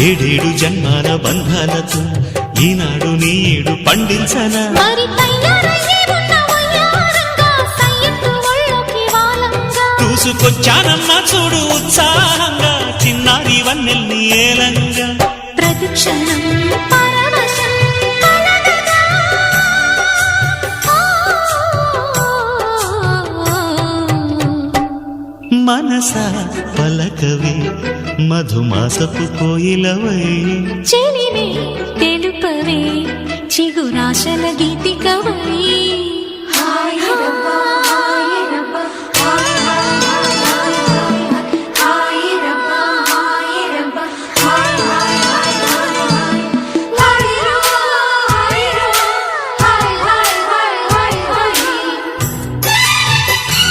ఏడేడు జన్మాల బంధాలతో ఈనాడు నీడు పండించనా మరి తయారయ్యే ఉన్న వయ్యారంగా సయ్యత్తు ఒళ్ళోకి వాలంగా చూసుకొచ్చానమ్మా చూడు ఉత్సాహంగా చిన్నారి వన్నెల్ని ఏలంగా ప్రతిక్షణం పరవశం కలగగా మనసా పలకవే మధుమాసపు కోయిలవై చెలివే తెలుపవే చిగురాశల గీతికవై